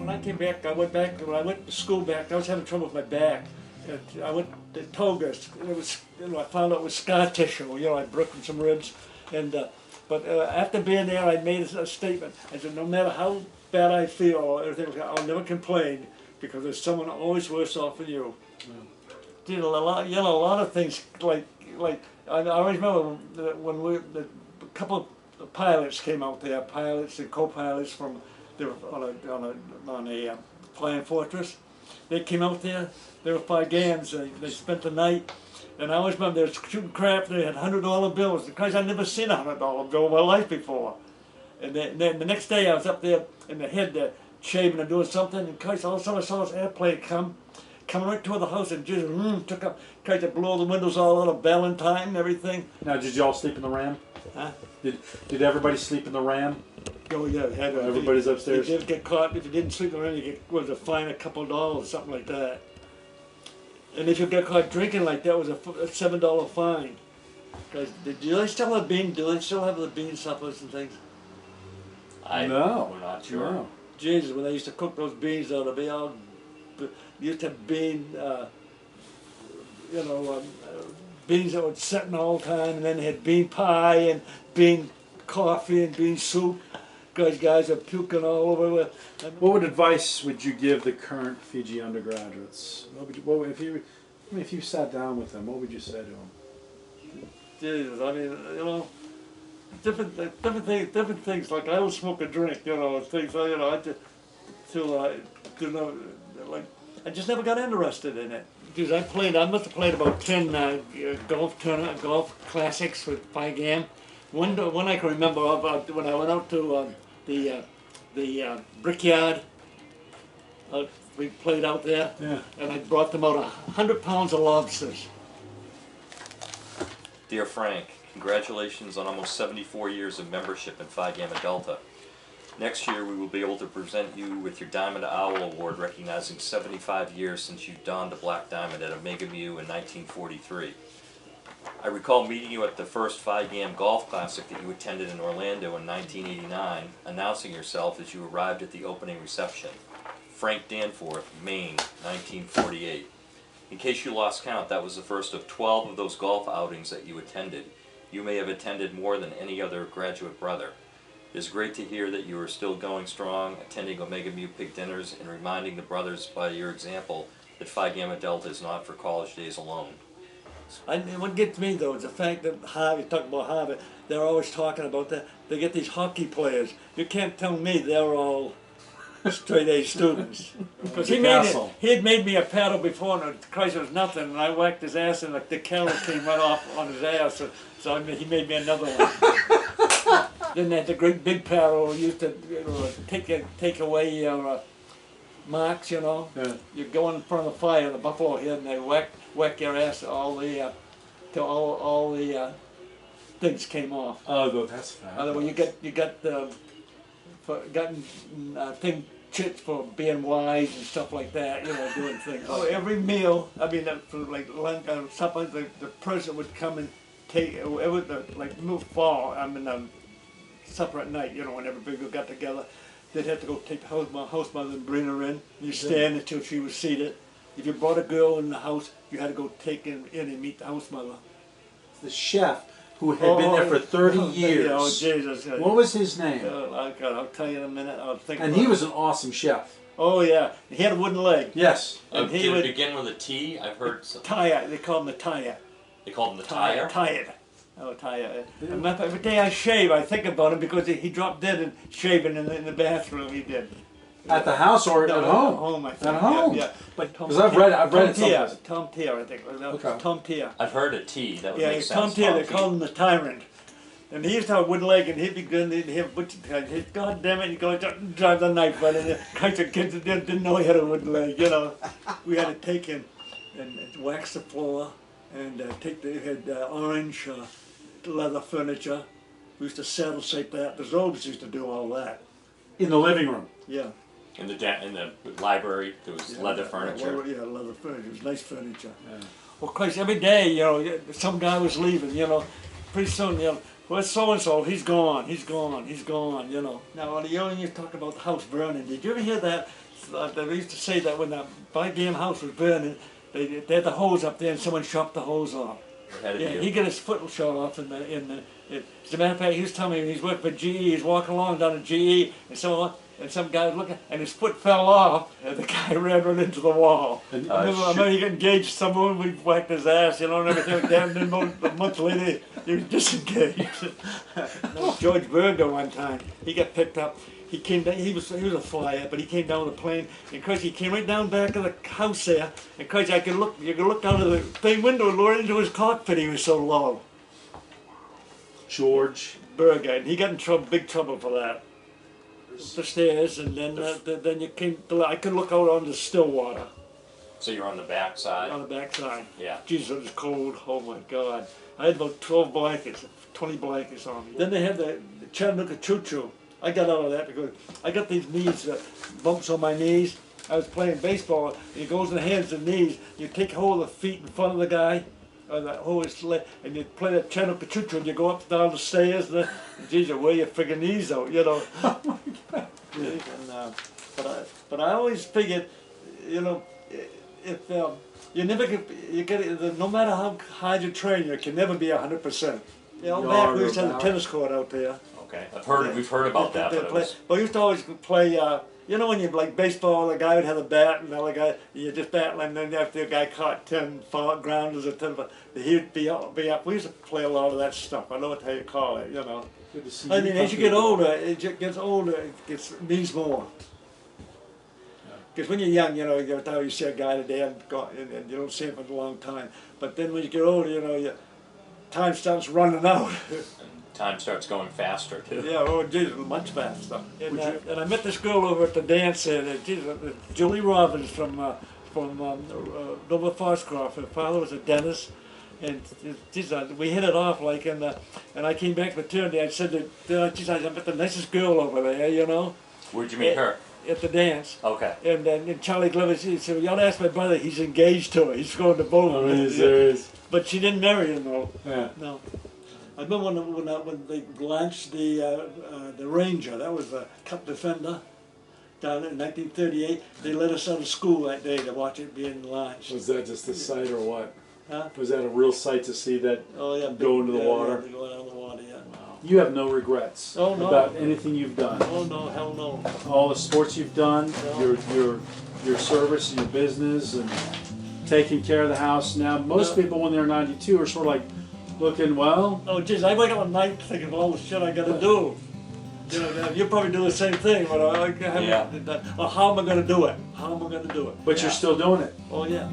when I came back, when I went to school back, I was having trouble with my back. And I went to Togus. It was, I found out it was scar tissue. I broken some ribs, and but after being there, I made a statement. I said, no matter how bad I feel or everything, I'll never complain because there's someone always worse off than you. Did a lot of things like I always remember when a couple of pilots came out there, pilots and co-pilots from they were on a flying fortress. They came out there. There were 5 games. They spent the night, and I always remember they were shooting crap. They had $100 bills. Because I'd never seen a $100 bill in my life before. And then the next day I was up there in the head shaving and doing something, and Christ, all of a sudden I saw this airplane come right toward the house and just took up, tried to blow the windows all out of Valentine and everything. Now, did you all sleep in the Ram? Huh? Did everybody sleep in the Ram? Oh yeah, everybody's upstairs. You did get caught if you didn't sleep in the Ram. You was a fine a couple of dollars, something like that. And if you got caught drinking like that, it was a $7 fine. Because do they still have bean? Do they still have the bean suppers and things? No, we're not sure. No. Jesus, when they used to cook those beans, though, they'd be all used to have bean, beans that would set all the time, and then they had bean pie and bean coffee and bean soup. Guys are puking all over. What advice would you give the current Fiji undergraduates? If you sat down with them, what would you say to them? Jesus, I mean, different things. Like I don't smoke or drink, things. I just never got interested in it. Because I must have played about 10 golf classics with 5 game. One I can remember about when I went out to the brickyard. We played out there, and I brought them out 100 pounds of lobsters. Dear Frank, congratulations on almost 74 years of membership in Phi Gamma Delta. Next year we will be able to present you with your Diamond Owl Award recognizing 75 years since you donned a black diamond at Omega Mu in 1943. I recall meeting you at the first Phi Gam Golf Classic that you attended in Orlando in 1989, announcing yourself as you arrived at the opening reception. Frank Danforth, Maine, 1948. In case you lost count, that was the first of 12 of those golf outings that you attended. You may have attended more than any other graduate brother. It is great to hear that you are still going strong, attending Omega Mu Pig dinners, and reminding the brothers by your example that Phi Gamma Delta is not for college days alone. What gets me though is the fact that Harvard, talking about Harvard, they're always talking about that. They get these hockey players. You can't tell me they're all straight A students. Because he had made me a paddle before, and Christ, it was nothing, and I whacked his ass, and the kettle came right off on his ass. So he made me another one. Then they had the great big paddle used to take away your marks, Yeah. You go in front of the fire, the buffalo head, and they whack your ass till all the things came off. Oh, that's fast. Otherwise, you got thing chits for being wise and stuff like that. Doing things. Oh, every meal. I mean, for like lunch, supper, the president would come and take it was fall. I mean, supper at night. When everybody got together. They'd have to go take the house mother and bring her in. You stand until she was seated. If you brought a girl in the house, you had to go take in and meet the house mother. The chef who had been there for 30 years. Oh, Jesus. What was his name? I'll tell you in a minute. I'll think. And he was an awesome chef. Oh, yeah. He had a wooden leg. Yes. And he would begin with a T? I've heard some. Tire. They call him the tire. They called him the tire? Tire. Oh, tire. Every day I shave, I think about him because he dropped dead and shaving in the bathroom. He did. At the house or at home? At home, I think. At home? Yeah. Because I've read it someplace. Tom Tier, I think. Okay. Tom Tier. I've heard a T. That would make sense. Tom Tier, they called him the tyrant. And he used to have a wooden leg, and he'd be good, and he'd have butcher time. God damn it, he'd go drive the knife, but the kinds of kids that didn't know he had a wooden leg, We had to take him and wax the floor, and had orange leather furniture. We used to saddle shape that. The Robes used to do all that. In the living room? Yeah. In the library, there was leather furniture. Leather furniture. It was nice furniture. Yeah. Well, of course, every day, some guy was leaving, Pretty soon, Where's so-and-so? He's gone, he's gone, he's gone, you know. Now, you know, you talk about the house burning. Did you ever hear that? They used to say that when the by-game house was burning, they had the hose up there and someone chopped the hose off. Ahead of Yeah, you. he got his foot shot off as a matter of fact, he was telling me when he's working for GE, he's walking along down at GE, and some guy was looking, and his foot fell off, and the guy ran right into the wall. And, I remember he got engaged someone, we whacked his ass, you know, and everything like that, and then a month later, he was disengaged. George Berger one time, he got picked up. He came down, he was a flyer, but he came down with a plane, and of course he came right down back of the house there, and of course you could look out of the thing window and look into his cockpit, he was so low. George. Berger, and he got in big trouble for that. The stairs, and then you came. I could look out on the Stillwater So you're on the back side? on the backside. Yeah. Jesus, it was cold. Oh my God! I had about 12 blankets, 20 blankets on me. Then they had the Chattanooga choo-choo. I got out of that because I got these knees, bumps on my knees. I was playing baseball. And it goes in the hands and knees. You take hold of the feet in front of the guy. Or that whole leg, and you play that Chattanooga choo-choo, and you go up and down the stairs, and geez, you wear your friggin' knees out, you know. And, but I always figured, you know, if you never get, no matter how hard you train, you can never be 100%. You know, back we used to have a tennis court out there. Okay. We've heard about that, but it was... But we used to always play. You know when you like baseball, the guy would have a bat, and the other guy, you just bat, and then after the guy caught 10 grounders or 10, he'd be up. We used to play a lot of that stuff. I know what how you call it, you know. Good to see I you. mean, as you get older, it means more. Because when you're young, you know, you see a guy today and you don't see him for a long time. But then when you get older, you know, time starts running out. Time starts going faster, too. Yeah, oh, Jesus, much faster. And I met this girl over at the dance, Julie Robbins from Nova Foxcroft. Her father was a dentist, and we hit it off like. And I came back from maternity. I said that, geez, I met the nicest girl over there, you know. Where'd you meet her? At the dance. Okay. And Charlie Glover, he said, "You ought to ask my brother. He's engaged to her. He's going to both." But she didn't marry him, though. Yeah. No. I remember when they launched the Ranger. That was a Cup Defender down in 1938. They let us out of school that day to watch it being launched. Was that just a sight or what? Huh? Was that a real sight to see that Oh yeah. go into the water? Yeah, go down the water. Yeah. You have no regrets Oh, no. about anything you've done. Oh no, hell no. All the sports you've done, No. your service, your business, and taking care of the house. Now, most people when they're 92 are sort of like looking, well, Oh geez, I wake up at night thinking of all the shit I got to do. You know, you probably do the same thing, but I haven't. Yeah. Or how am I going to do it? How am I going to do it? but you're still doing it. Oh yeah.